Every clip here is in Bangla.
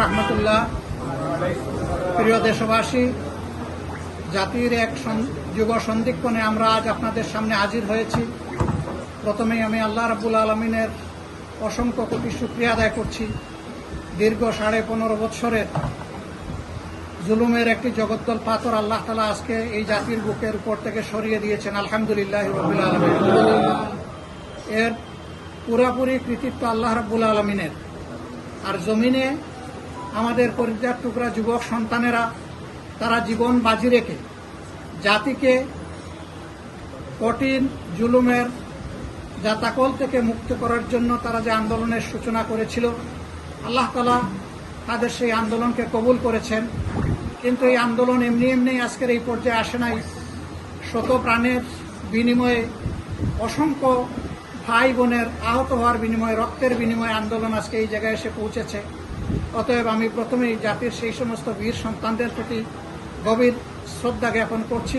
রহমতুল্লাহ। প্রিয় দেশবাসী, জাতির এক যুগ সন্ধিক্ষণে আমরা আজ আপনাদের সামনে হাজির হয়েছি। প্রথমেই আমি আল্লাহ রাব্বুল আলামিনের অসংখ্য কোটি শুকরিয়া আদায় করছি। দীর্ঘ 15.5 বৎসরের জুলুমের একটি জগদ্দল পাথর আল্লাহ তাআলা আজকে এই জাতির বুকের উপর থেকে সরিয়ে দিয়েছেন। আলহামদুলিল্লাহ রাব্বিল আলামিন। এর পুরোপুরি কৃতিত্ব আল্লাহ রাব্বুল আলামিনের। আর জমিনে আমাদের কলিজার টুকরা যুবক সন্তানেরা তারা জীবন বাজি রেখে জাতিকে কঠিন জুলুমের জাতাকল থেকে মুক্ত করার জন্য তারা যে আন্দোলনের সূচনা করেছিল, আল্লাহ তাআলা তাদের সেই আন্দোলনকে কবুল করেছেন। কিন্তু এই আন্দোলন এমনি এমনি আজকের এই পর্যায়ে আসে নাই। শত প্রাণের বিনিময়ে, অসংখ্য ভাই বোনের আহত হওয়ার বিনিময়ে, রক্তের বিনিময়ে আন্দোলন আজকে এই জায়গায় এসে পৌঁছেছে। অতএব আমি প্রথমেই জাতির সেই সমস্ত বীর সন্তানদের প্রতি গভীর শ্রদ্ধা জ্ঞাপন করছি,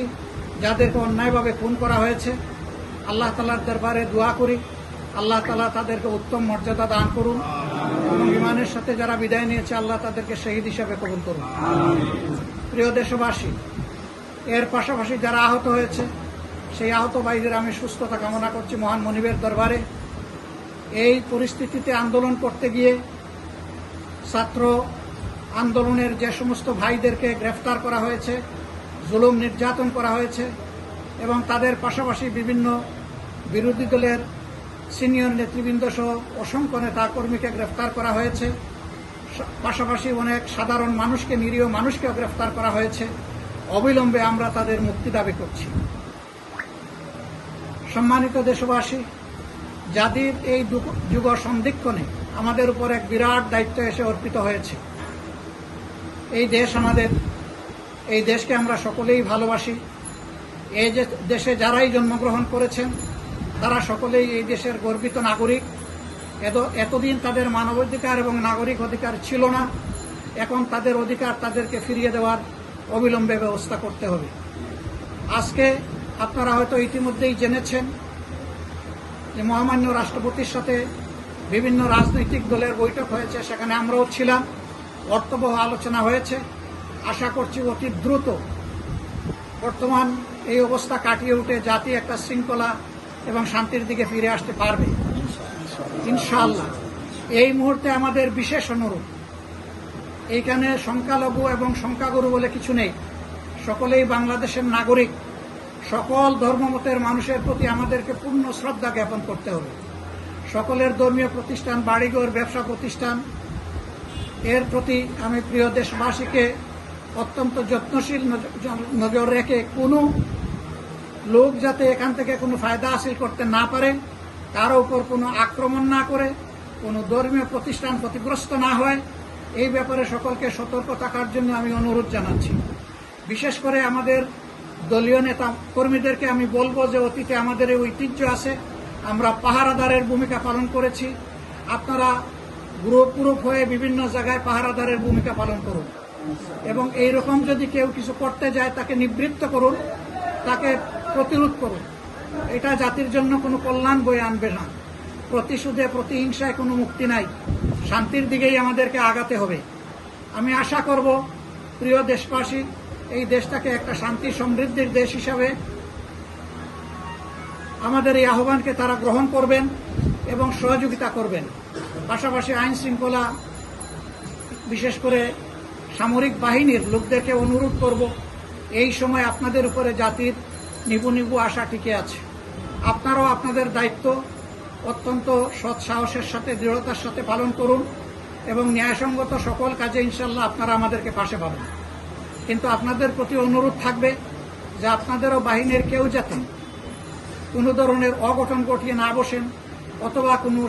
যাদেরকে অন্যায়ভাবে খুন করা হয়েছে। আল্লাহ তাআলার দরবারে দোয়া করি, আল্লাহ তাআলা তাদেরকে উত্তম মর্যাদা দান করুন এবং ঈমানের সাথে যারা বিদায় নিয়েছে আল্লাহ তাদেরকে শহীদ হিসাবে কবুল করুন। প্রিয় দেশবাসী, এর পাশাপাশি যারা আহত হয়েছে সেই আহত ভাইদের আমি সুস্থতা কামনা করছি মহান মনিবের দরবারে। এই পরিস্থিতিতে আন্দোলন করতে গিয়ে ছাত্র আন্দোলনের যে সমস্ত ভাইদেরকে গ্রেফতার করা হয়েছে, জুলুম নির্যাতন করা হয়েছে এবং তাদের পাশাপাশি বিভিন্ন বিরোধী দলের সিনিয়র নেতৃবৃন্দ সহ অসংখ্য নেতা কর্মীকে গ্রেফতার করা হয়েছে। পাশাপাশি অনেক সাধারণ মানুষকে, নিরীহ মানুষকেও গ্রেফতার করা হয়েছে। অবিলম্বে আমরা তাদের মুক্তি দাবি করছি। সম্মানিত দেশবাসী, জাতির এই যুগ সন্ধিক্ষণে আমাদের উপর এক বিরাট দায়িত্ব এসে অর্পিত হয়েছে। এই দেশ আমাদের, এই দেশকে আমরা সকলেই ভালোবাসি। এই দেশে যারাই জন্মগ্রহণ করেছেন তারা সকলেই এই দেশের গর্বিত নাগরিক। এতদিন তাদের মানবাধিকার এবং নাগরিক অধিকার ছিল না, এখন তাদের অধিকার তাদেরকে ফিরিয়ে দেওয়ার অবিলম্বে ব্যবস্থা করতে হবে। আজকে আপনারা হয়তো ইতিমধ্যেই জেনেছেন যে মহামান্য রাষ্ট্রপতির সাথে বিভিন্ন রাজনৈতিক দলের বৈঠক হয়েছে, সেখানে আমরাও ছিলাম। অর্থবহ আলোচনা হয়েছে। আশা করছি অতি দ্রুত বর্তমান এই অবস্থা কাটিয়ে উঠে জাতি একটা শৃঙ্খলা এবং শান্তির দিকে ফিরে আসতে পারবে ইনশাআল্লাহ। এই মুহূর্তে আমাদের বিশেষ অনুরোধ, এইখানে সংখ্যালঘু এবং সংখ্যাগুরু বলে কিছু নেই, সকলেই বাংলাদেশের নাগরিক। সকল ধর্মমতের মানুষের প্রতি আমাদেরকে পূর্ণ শ্রদ্ধা জ্ঞাপন করতে হবে। সকলের ধর্মীয় প্রতিষ্ঠান, বাড়িঘর, ব্যবসা প্রতিষ্ঠান, এর প্রতি আমি প্রিয় দেশবাসীকে অত্যন্ত যত্নশীল নজর রেখে কোনো লোক যাতে এখান থেকে কোনো ফায়দা হাসিল করতে না পারে, কারো উপর কোনো আক্রমণ না করে, কোনো ধর্মীয় প্রতিষ্ঠান ক্ষতিগ্রস্ত না হয়, এই ব্যাপারে সকলকে সতর্ক থাকার জন্য আমি অনুরোধ জানাচ্ছি। বিশেষ করে আমাদের দলীয় নেতা কর্মীদেরকে আমি বলবো যে অতীতে আমাদের এই ঐতিহ্য আছে, আমরা পাহারাদারের ভূমিকা পালন করেছি। আপনারা গ্রুপ হয়ে বিভিন্ন জায়গায় পাহারাদারের ভূমিকা পালন করুন এবং এই রকম যদি কেউ কিছু করতে যায় তাকে নিবৃত্ত করুন, তাকে প্রতিরোধ করুন। এটা জাতির জন্য কোনো কল্যাণ বয়ে আনবে না। প্রতিশোধে, প্রতিহিংসায় কোনো মুক্তি নাই। শান্তির দিকেই আমাদেরকে আগাতে হবে। আমি আশা করব প্রিয় দেশবাসী, এই দেশটাকে একটা শান্তি সমৃদ্ধির দেশ হিসাবে আমাদের এই আহ্বানকে তারা গ্রহণ করবেন এবং সহযোগিতা করবেন। পাশাপাশি আইন শৃঙ্খলা, বিশেষ করে সামরিক বাহিনীর লোকদেরকে অনুরোধ করব, এই সময় আপনাদের উপরে জাতির নিবু নিবু আশা টিকে আছে। আপনারাও আপনাদের দায়িত্ব অত্যন্ত সৎ সাহসের সাথে, দৃঢ়তার সাথে পালন করুন এবং ন্যায়সঙ্গত সকল কাজে ইনশাল্লাহ আপনারা আমাদেরকে পাশে পাবেন। কিন্তু আপনাদের প্রতি অনুরোধ থাকবে যে আপনাদেরও বাহিনীর কেউ যাতে কোনো ধরনের অঘটন ঘটিয়ে না বসেন অথবা কোনো